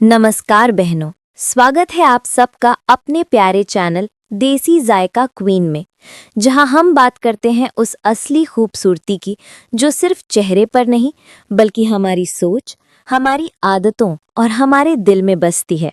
नमस्कार बहनों, स्वागत है आप सबका अपने प्यारे चैनल देसी जायका क्वीन में, जहां हम बात करते हैं उस असली खूबसूरती की जो सिर्फ चेहरे पर नहीं बल्कि हमारी सोच, हमारी आदतों और हमारे दिल में बसती है।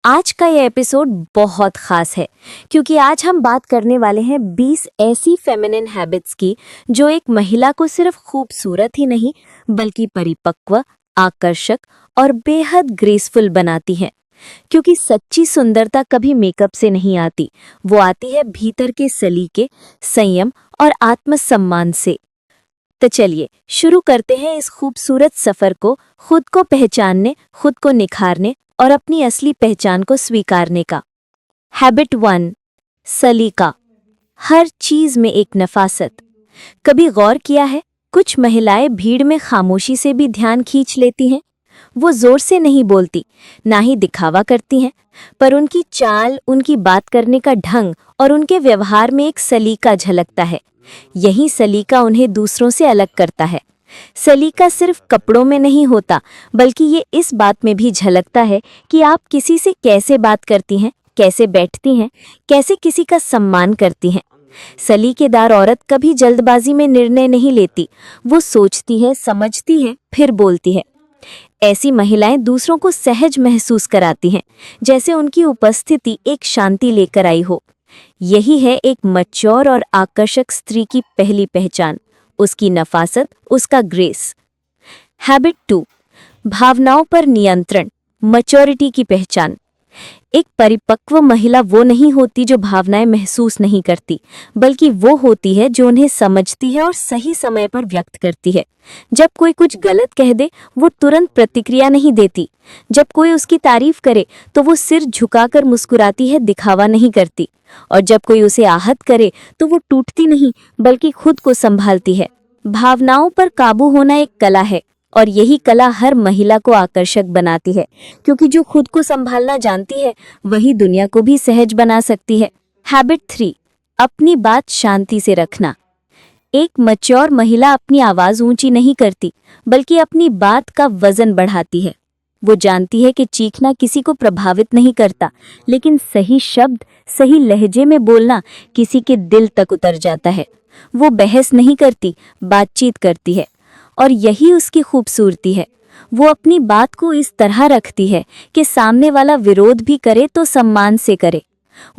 आज का ये एपिसोड बहुत खास है क्योंकि आज हम बात करने वाले हैं 20 ऐसी फेमिनिन हैबिट्स की जो एक महिला को सिर्फ खूबसूरत ही नहीं बल्कि परिपक्व, आकर्षक और बेहद ग्रेसफुल बनाती हैं। क्योंकि सच्ची सुंदरता कभी मेकअप से नहीं आती, वो आती है भीतर के सलीके, संयम और आत्मसम्मान से। तो चलिए शुरू करते हैं इस खूबसूरत सफर को, खुद को पहचानने, खुद को निखारने और अपनी असली पहचान को स्वीकारने का। हैबिट 1, सलीका। हर चीज में एक नफासत। कभी गौर किया है, कुछ महिलाएं भीड़ में खामोशी से भी ध्यान खींच लेती हैं। वो जोर से नहीं बोलती, ना ही दिखावा करती हैं, पर उनकी चाल, उनकी बात करने का ढंग और उनके व्यवहार में एक सलीका झलकता है। यही सलीका उन्हें दूसरों से अलग करता है। सलीका सिर्फ कपड़ों में नहीं होता, बल्कि ये इस बात में भी झलकता है कि आप किसी से कैसे बात करती हैं, कैसे बैठती हैं, कैसे किसी का सम्मान करती हैं। सलीकेदार औरत कभी जल्दबाजी में निर्णय नहीं लेती, वो सोचती है, समझती है, फिर बोलती है। ऐसी महिलाएं दूसरों को सहज महसूस कराती हैं, जैसे उनकी उपस्थिति एक शांति लेकर आई हो। यही है एक मैच्योर और आकर्षक स्त्री की पहली पहचान, उसकी नफासत, उसका ग्रेस। हैबिट 2, भावनाओं पर नियंत्रण, मैच्योरिटी की पहचान। एक परिपक्व महिला वो नहीं होती जो भावनाएं महसूस नहीं करती, बल्कि वो होती है जो उन्हें समझती है और सही समय पर व्यक्त करती है। जब कोई कुछ गलत कह दे, वो तुरंत प्रतिक्रिया नहीं देती। जब कोई उसकी तारीफ करे, तो वो सिर झुकाकर मुस्कुराती है, दिखावा नहीं करती। और जब कोई उसे आहत करे, तो वो टूटती नहीं, बल्कि खुद को संभालती है। भावनाओं पर काबू होना एक कला है, और यही कला हर महिला को आकर्षक बनाती है, क्योंकि जो खुद को संभालना जानती है, वही दुनिया को भी सहज बना सकती है। हैबिट 3, अपनी बात शांति से रखना। एक मैच्योर महिला अपनी आवाज ऊंची नहीं करती, बल्कि अपनी बात का वजन बढ़ाती है। वो जानती है कि चीखना किसी को प्रभावित नहीं करता, लेकिन सही शब्द, सही लहजे में बोलना किसी के दिल तक उतर जाता है। वो बहस नहीं करती, बातचीत करती है, और यही उसकी खूबसूरती है। वो अपनी बात को इस तरह रखती है कि सामने वाला विरोध भी करे तो सम्मान से करे।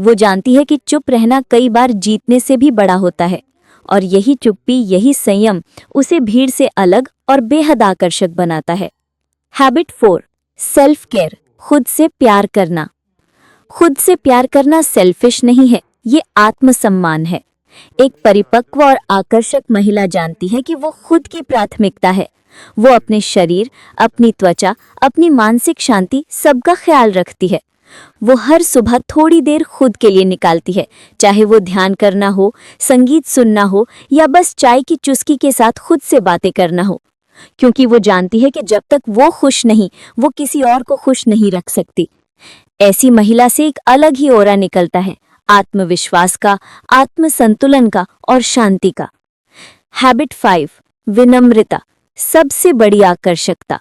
वो जानती है कि चुप रहना कई बार जीतने से भी बड़ा होता है, और यही चुप्पी, यही संयम उसे भीड़ से अलग और बेहद आकर्षक बनाता है। हैबिट 4, सेल्फ केयर, खुद से प्यार करना। खुद से प्यार करना सेल्फिश नहीं है, ये आत्मसम्मान है। एक परिपक्व और आकर्षक महिला जानती है कि वो खुद की प्राथमिकता है। वो अपने शरीर, अपनी त्वचा, अपनी मानसिक शांति, सबका ख्याल रखती है। वो हर सुबह थोड़ी देर खुद के लिए निकालती है, चाहे वो ध्यान करना हो, संगीत सुनना हो या बस चाय की चुस्की के साथ खुद से बातें करना हो। क्योंकि वो जानती है कि जब तक वो खुश नहीं, वो किसी और को खुश नहीं रख सकती। ऐसी महिला से एक अलग ही ऑरा निकलता है, आत्मविश्वास का, आत्मसंतुलन का और शांति का। हैबिट 5, विनम्रता, सबसे बड़ी आकर्षकता।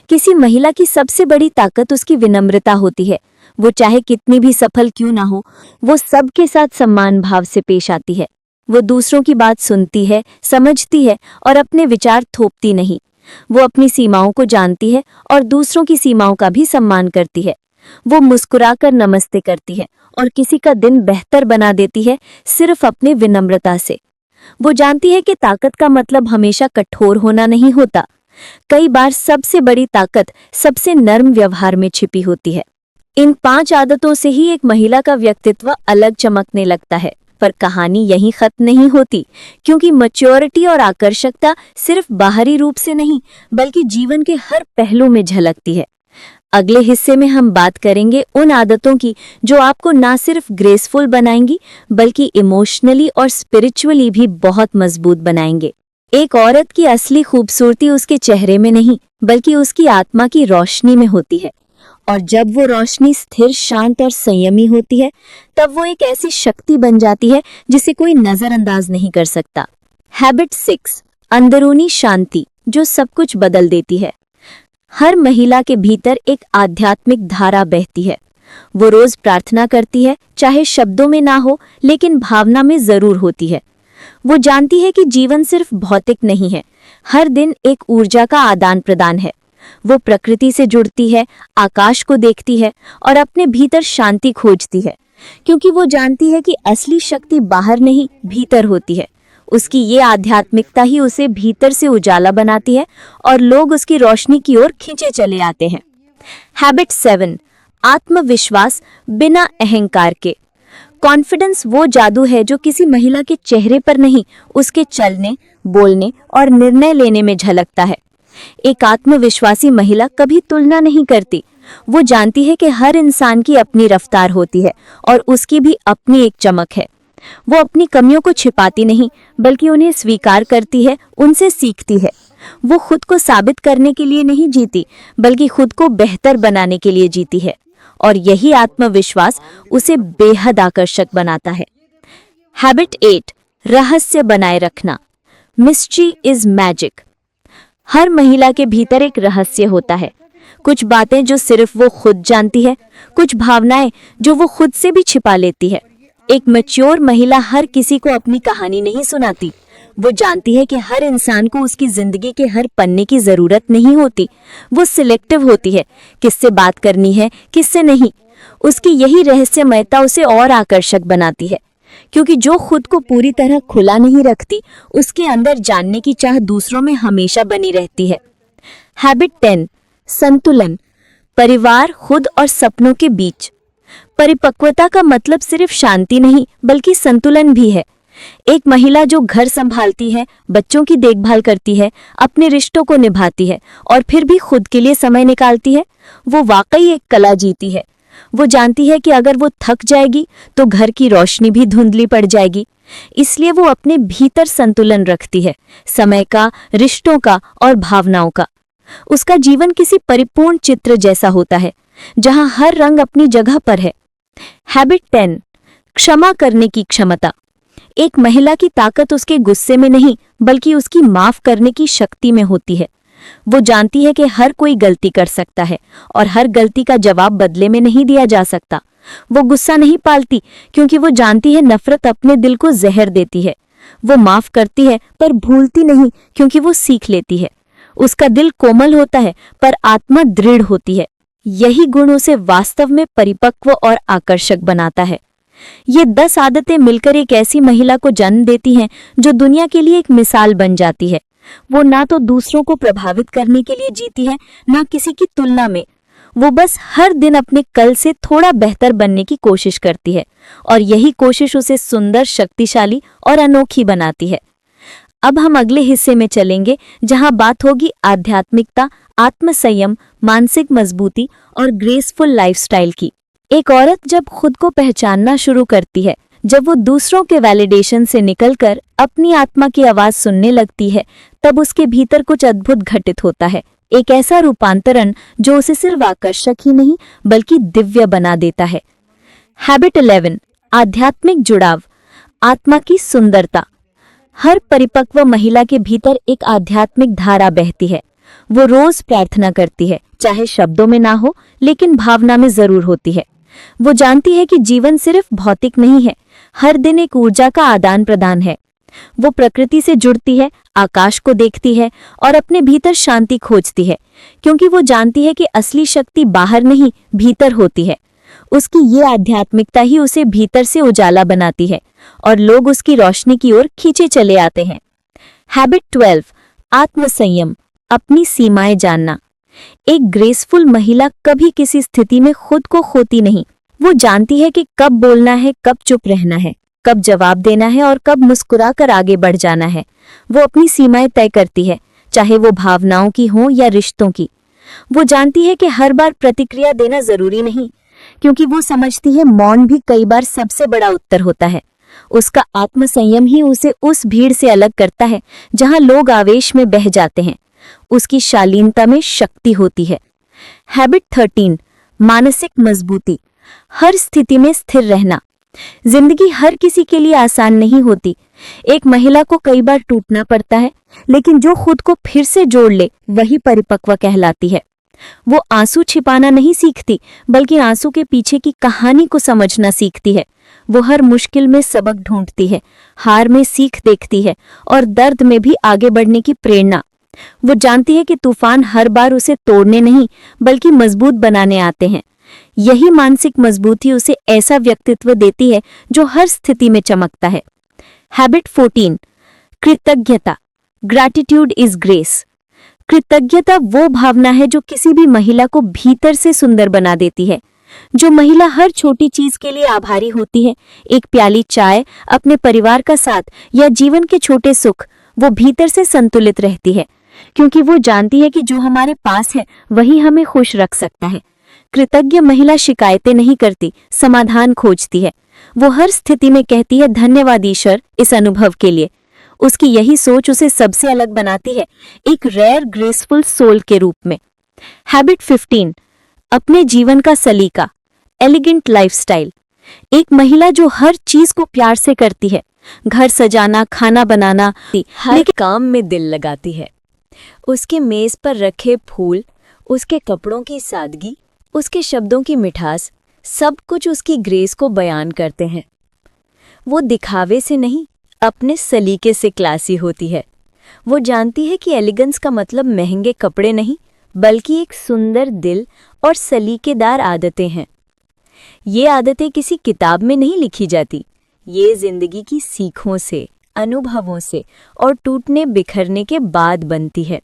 किसी महिला की सबसे बड़ी ताकत उसकी विनम्रता होती है। वो चाहे कितनी भी सफल क्यों ना हो, वो सबके साथ सम्मान भाव से पेश आती है। वो दूसरों की बात सुनती है, समझती है और अपने विचार थोपती नहीं। वो अपनी सीमाओं को जानती है और दूसरों की सीमाओं का भी सम्मान करती है। वो मुस्कुराकर नमस्ते करती है और किसी का दिन बेहतर बना देती है सिर्फ अपनी विनम्रता से। वो जानती है कि ताकत का मतलब हमेशा कठोर होना नहीं होता। कई बार सबसे बड़ी ताकत सबसे नर्म व्यवहार में छिपी होती है। इन 5 आदतों से ही एक महिला का व्यक्तित्व अलग चमकने लगता है। पर कहानी यहीं खत्म नहीं होती, क्योंकि मैच्योरिटी और आकर्षकता सिर्फ बाहरी रूप से नहीं, बल्कि जीवन के हर पहलू में झलकती है। अगले हिस्से में हम बात करेंगे उन आदतों की जो आपको ना सिर्फ ग्रेसफुल बनाएंगी, बल्कि इमोशनली और स्पिरिचुअली भी बहुत मजबूत बनाएंगे। एक औरत की असली खूबसूरती उसके चेहरे में नहीं, बल्कि उसकी आत्मा की रोशनी में होती है। और जब वो रोशनी स्थिर, शांत और संयमी होती है, तब वो एक ऐसी शक्ति बन जाती है जिसे कोई नजरअंदाज नहीं कर सकता। हैबिट 6, अंदरूनी शांति, जो सब कुछ बदल देती है। हर महिला के भीतर एक आध्यात्मिक धारा बहती है। वो रोज प्रार्थना करती है, चाहे शब्दों में ना हो लेकिन भावना में जरूर होती है। वो जानती है कि जीवन सिर्फ भौतिक नहीं है, हर दिन एक ऊर्जा का आदान प्रदान है। वो प्रकृति से जुड़ती है, आकाश को देखती है और अपने भीतर शांति खोजती है, क्योंकि वो जानती है कि असली शक्ति बाहर नहीं भीतर होती है। उसकी ये आध्यात्मिकता ही उसे भीतर से उजाला बनाती है और लोग उसकी रोशनी की ओर खींचे चले आते हैं। हैबिट 7, आत्मविश्वास बिना अहंकार के। कॉन्फिडेंस वो जादू है जो किसी महिला के चेहरे पर नहीं, उसके चलने, बोलने और निर्णय लेने में झलकता है। एक आत्मविश्वासी महिला कभी तुलना नहीं करती। वो जानती है कि हर इंसान की अपनी रफ्तार होती है और उसकी भी अपनी एक चमक है। वो अपनी कमियों को छिपाती नहीं, बल्कि उन्हें स्वीकार करती है, उनसे सीखती है। वो खुद को साबित करने के लिए नहीं जीती, बल्कि खुद को बेहतर बनाने के लिए जीती है, और यही आत्मविश्वास उसे बेहद आकर्षक बनाता है। हैबिट 8, रहस्य बनाए रखना। Mystery is magic. हर महिला के भीतर एक रहस्य होता है। कुछ बातें जो सिर्फ वो खुद जानती है, कुछ भावनाएं जो वो खुद से भी छिपा लेती है। एक मैच्योर महिला हर किसी को अपनी कहानी नहीं सुनाती। वो जानती है कि हर इंसान को उसकी जिंदगी के हर पन्ने की जरूरत नहीं होती। वो सिलेक्टिव होती है, किससे बात करनी है, किससे नहीं। उसकी यही रहस्यमयता उसे और आकर्षक बनाती है, क्योंकि जो खुद को पूरी तरह खुला नहीं रखती, उसके अंदर जानने की चाह दूसरों में हमेशा बनी रहती है। हैबिट 10, संतुलन। परिवार, खुद और सपनों के बीच। परिपक्वता का मतलब सिर्फ शांति नहीं, बल्कि संतुलन भी है। एक महिला जो घर संभालती है, बच्चों की देखभाल करती है, अपने रिश्तों को निभाती है और फिर भी खुद के लिए समय निकालती है, वो वाकई एक कला जीती है। वो जानती है कि अगर वो थक जाएगी तो घर की रोशनी भी धुंधली पड़ जाएगी। इसलिए वो अपने भीतर संतुलन रखती है, समय का, रिश्तों का और भावनाओं का। उसका जीवन किसी परिपूर्ण चित्र जैसा होता है, जहां हर रंग अपनी जगह पर है। हैबिट 10, क्षमा करने की क्षमता। एक महिला की ताकत उसके गुस्से में नहीं, बल्कि उसकी माफ करने की शक्ति में होती है। वो जानती है कि हर कोई गलती कर सकता है और हर गलती का जवाब बदले में नहीं दिया जा सकता। वो गुस्सा नहीं पालती, क्योंकि वो जानती है नफरत अपने दिल को जहर देती है। वो माफ करती है पर भूलती नहीं, क्योंकि वो सीख लेती है। उसका दिल कोमल होता है पर आत्मा दृढ़ होती है। यही गुण उसे वास्तव में परिपक्व और आकर्षक बनाता है। ये 10 आदतें मिलकर एक ऐसी महिला को जन्म देती हैं जो दुनिया के लिए एक मिसाल बन जाती है। वो ना तो दूसरों को प्रभावित करने के लिए जीती है, ना किसी की तुलना में। वो बस हर दिन अपने कल से थोड़ा बेहतर बनने की कोशिश करती है, और यही कोशिश उसे सुंदर, शक्तिशाली और अनोखी बनाती है। अब हम अगले हिस्से में चलेंगे, जहां बात होगी आध्यात्मिकता, आत्मसंयम, मानसिक मजबूती और ग्रेसफुल लाइफस्टाइल की। एक औरत जब खुद को पहचानना शुरू करती है, जब वो दूसरों के वैलिडेशन से निकलकर अपनी आत्मा की आवाज सुनने लगती है, तब उसके भीतर कुछ अद्भुत घटित होता है। एक ऐसा रूपांतरण जो उसे सिर्फ आकर्षक ही नहीं, बल्कि दिव्य बना देता है। हैबिट 11, आध्यात्मिक जुड़ाव, आत्मा की सुंदरता। हर परिपक्व महिला के भीतर एक आध्यात्मिक धारा बहती है। वो रोज प्रार्थना करती है, चाहे शब्दों में ना हो, लेकिन भावना में जरूर होती है। वो जानती है कि जीवन सिर्फ भौतिक नहीं है, हर दिन एक ऊर्जा का आदान प्रदान है। वो प्रकृति से जुड़ती है, आकाश को देखती है और अपने भीतर शांति खोजती है, क्योंकि वो जानती है कि असली शक्ति बाहर नहीं, भीतर होती है। उसकी ये आध्यात्मिकता ही उसे भीतर से उजाला बनाती है और लोग उसकी रोशनी की ओर खींचे चले आते हैं। हैबिट 12, आत्मसंयम, अपनी सीमाएं जानना। एक ग्रेसफुल महिला कभी किसी स्थिति में खुद को खोती नहीं। वो जानती है कि कब बोलना है, कब चुप रहना है, कब जवाब देना है और कब मुस्कुराकर आगे बढ़ जाना है। वो अपनी सीमाएं तय करती है, चाहे वो भावनाओं की हो या रिश्तों की। वो जानती है कि हर बार प्रतिक्रिया देना जरूरी नहीं, क्योंकि वो समझती है मौन भी कई बार सबसे बड़ा उत्तर होता है। उसका आत्मसंयम ही उसे उस भीड़ से अलग करता है जहां लोग आवेश में बह जाते हैं। उसकी शालीनता में शक्ति होती है। हैबिट 13, मानसिक मजबूती, हर स्थिति में स्थिर रहना। जिंदगी हर किसी के लिए आसान नहीं होती। एक महिला को कई बार टूटना पड़ता है, लेकिन जो खुद को फिर से जोड़ ले वही परिपक्व कहलाती है। वो आंसू छिपाना नहीं सीखती, बल्कि आंसू के पीछे की कहानी को समझना सीखती है। वो हर मुश्किल में सबक ढूंढती है, हार में सीख देखती है और दर्द में भी आगे बढ़ने की प्रेरणा। वो जानती है कि तूफान हर बार उसे तोड़ने नहीं, बल्कि मजबूत बनाने आते हैं। यही मानसिक मजबूती उसे ऐसा व्यक्तित्व देती है जो हर स्थिति में चमकता है। हैबिट 14, कृतज्ञता। Gratitude is grace. कृतज्ञता वो भावना है जो किसी भी महिला को भीतर से सुंदर बना देती है। जो महिला हर छोटी चीज के लिए आभारी होती है, एक प्याली चाय, अपने परिवार का साथ या जीवन के छोटे सुख, वो भीतर से संतुलित रहती है, क्योंकि वो जानती है कि जो हमारे पास है वही हमें खुश रख सकता है। कृतज्ञ महिला शिकायतें नहीं करती, समाधान खोजती है। वो हर स्थिति में कहती है, धन्यवाद ईश्वर इस अनुभव के लिए। उसकी यही सोच उसे सबसे अलग बनाती है, एक रेयर ग्रेसफुल सोल के रूप में। हैबिट 15, अपने जीवन का सलीका। Elegant lifestyle. एक महिला जो हर चीज को प्यार से करती है, घर सजाना, खाना बनाना, हर काम में दिल लगाती है। उसके मेज पर रखे फूल, उसके कपड़ों की सादगी, उसके शब्दों की मिठास, सब कुछ उसकी ग्रेस को बयान करते हैं। वो दिखावे से नहीं, अपने सलीके से क्लासी होती है। वो जानती है कि एलिगेंस का मतलब महंगे कपड़े नहीं, बल्कि एक सुंदर दिल और सलीकेदार आदतें हैं। ये आदतें किसी किताब में नहीं लिखी जाती, ये जिंदगी की सीखों से, अनुभवों से और टूटने बिखरने के बाद बनती है।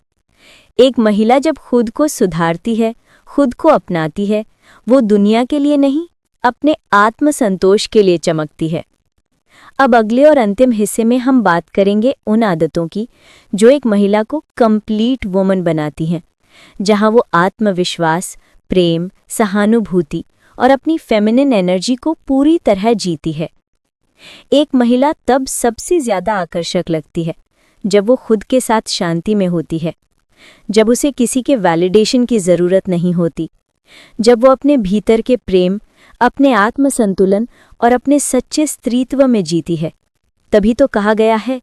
एक महिला जब खुद को सुधारती है, खुद को अपनाती है, वो दुनिया के लिए नहीं, अपने आत्मसंतोष के लिए चमकती है। अब अगले और अंतिम हिस्से में हम बात करेंगे उन आदतों की जो एक महिला को कंप्लीट वुमन बनाती हैं, जहां वो आत्मविश्वास, प्रेम, सहानुभूति और अपनी फेमिनिन एनर्जी को पूरी तरह जीती है। एक महिला तब सबसे ज्यादा आकर्षक लगती है जब वो खुद के साथ शांति में होती है, जब उसे किसी के वैलिडेशन की जरूरत नहीं होती, जब वो अपने भीतर के प्रेम, अपने आत्मसंतुलन और अपने सच्चे स्त्रीत्व में जीती है। तभी तो कहा गया है,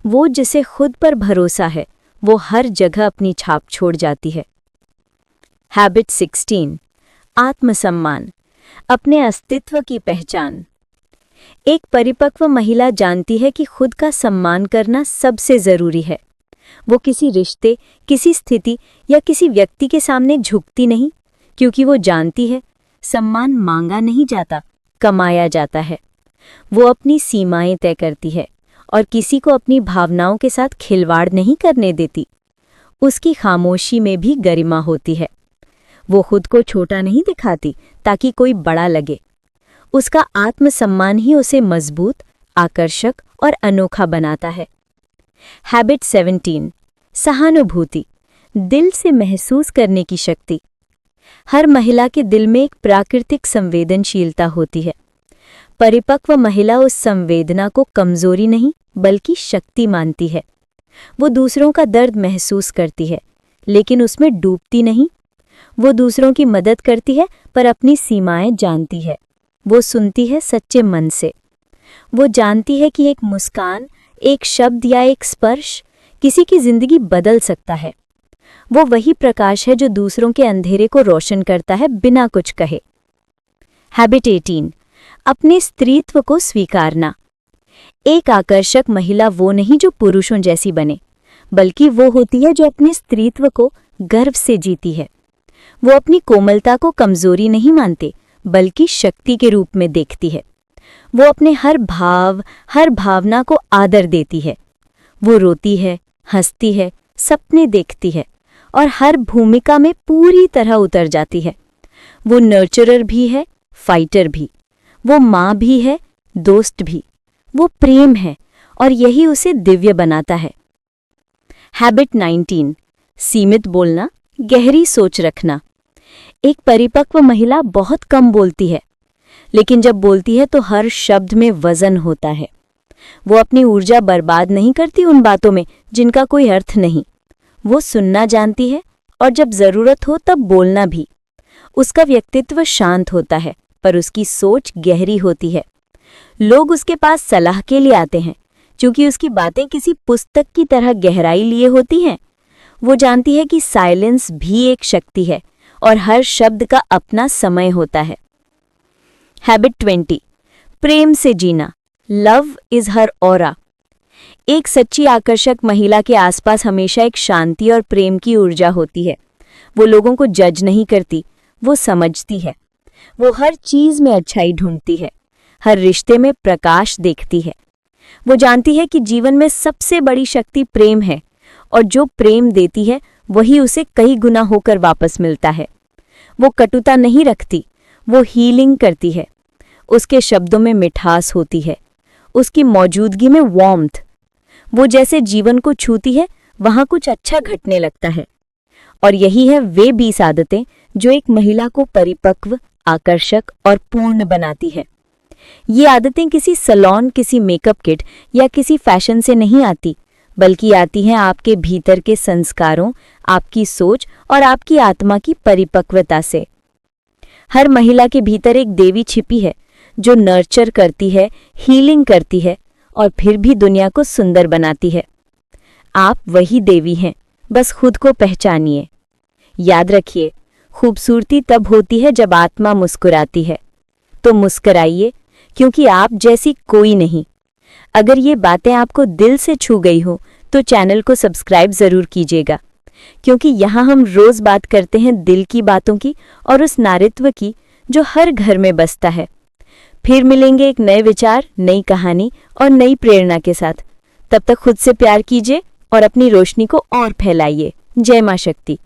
वो जिसे खुद पर भरोसा है वो हर जगह अपनी छाप छोड़ जाती है। हैबिट 16, आत्मसम्मान। अपने अस्तित्व की पहचान। एक परिपक्व महिला जानती है कि खुद का सम्मान करना सबसे जरूरी है। वो किसी रिश्ते, किसी स्थिति या किसी व्यक्ति के सामने झुकती नहीं, क्योंकि वो जानती है सम्मान मांगा नहीं जाता, कमाया जाता है। वो अपनी सीमाएं तय करती है और किसी को अपनी भावनाओं के साथ खिलवाड़ नहीं करने देती। उसकी खामोशी में भी गरिमा होती है। वो खुद को छोटा नहीं दिखाती ताकि कोई बड़ा लगे। उसका आत्मसम्मान ही उसे मजबूत, आकर्षक और अनोखा बनाता है। हैबिट 17, सहानुभूति। दिल से महसूस करने की शक्ति। हर महिला के दिल में एक प्राकृतिक संवेदनशीलता होती है। परिपक्व महिला उस संवेदना को कमजोरी नहीं, बल्कि शक्ति मानती है। वो दूसरों का दर्द महसूस करती है, लेकिन उसमें डूबती नहीं। वो दूसरों की मदद करती है, पर अपनी सीमाएं जानती है। वो सुनती है सच्चे मन से। वो जानती है कि एक मुस्कान, एक शब्द या एक स्पर्श किसी की जिंदगी बदल सकता है। वो वही प्रकाश है जो दूसरों के अंधेरे को रोशन करता है बिना कुछ कहे। हैबिट 18, अपने स्त्रीत्व को स्वीकारना। एक आकर्षक महिला वो नहीं जो पुरुषों जैसी बने, बल्कि वो होती है जो अपने स्त्रीत्व को गर्व से जीती है। वो अपनी कोमलता को कमजोरी नहीं मानते, बल्कि शक्ति के रूप में देखती है। वो अपने हर भाव, हर भावना को आदर देती है। वो रोती है, हंसती है, सपने देखती है और हर भूमिका में पूरी तरह उतर जाती है। वो नर्चरर भी है, फाइटर भी। वो माँ भी है, दोस्त भी। वो प्रेम है और यही उसे दिव्य बनाता है। हैबिट 19, सीमित बोलना, गहरी सोच रखना। एक परिपक्व महिला बहुत कम बोलती है, लेकिन जब बोलती है तो हर शब्द में वजन होता है। वो अपनी ऊर्जा बर्बाद नहीं करती उन बातों में जिनका कोई अर्थ नहीं। वो सुनना जानती है और जब जरूरत हो तब बोलना भी। उसका व्यक्तित्व शांत होता है, पर उसकी सोच गहरी होती है। लोग उसके पास सलाह के लिए आते हैं, क्योंकि उसकी बातें किसी पुस्तक की तरह गहराई लिए होती हैं। वो जानती है कि साइलेंस भी एक शक्ति है और हर शब्द का अपना समय होता है। हैबिट 20, प्रेम से जीना। Love is her aura. एक सच्ची आकर्षक महिला के आसपास हमेशा एक शांति और प्रेम की ऊर्जा होती है। वो लोगों को जज नहीं करती, वो समझती है। वो हर चीज में अच्छाई ढूंढती है, हर रिश्ते में प्रकाश देखती है। वो जानती है कि जीवन में सबसे बड़ी शक्ति प्रेम है और जो प्रेम देती है वही उसे कई गुना होकर वापस मिलता है। वो कटुता नहीं रखती, वो हीलिंग करती है। उसके शब्दों में मिठास होती है, उसकी मौजूदगी में वार्मथ। वो जैसे जीवन को छूती है वहां कुछ अच्छा घटने लगता है। और यही है वे 20 आदतें जो एक महिला को परिपक्व, आकर्षक और पूर्ण बनाती है। ये आदतें किसी सैलून, किसी मेकअप किट या किसी फैशन से नहीं आती, बल्कि आती हैं आपके भीतर के संस्कारों, आपकी सोच और आपकी आत्मा की परिपक्वता से। हर महिला के भीतर एक देवी छिपी है जो नर्चर करती है, हीलिंग करती है और फिर भी दुनिया को सुंदर बनाती है। आप वही देवी हैं, बस खुद को पहचानिए। याद रखिए, खूबसूरती तब होती है जब आत्मा मुस्कुराती है। तो मुस्कुराइए, क्योंकि आप जैसी कोई नहीं। अगर ये बातें आपको दिल से छू गई हो तो चैनल को सब्सक्राइब ज़रूर कीजिएगा, क्योंकि यहाँ हम रोज़ बात करते हैं दिल की बातों की और उस नारित्व की जो हर घर में बसता है। फिर मिलेंगे एक नए विचार, नई कहानी और नई प्रेरणा के साथ। तब तक खुद से प्यार कीजिए और अपनी रोशनी को और फैलाइए। जय मां शक्ति।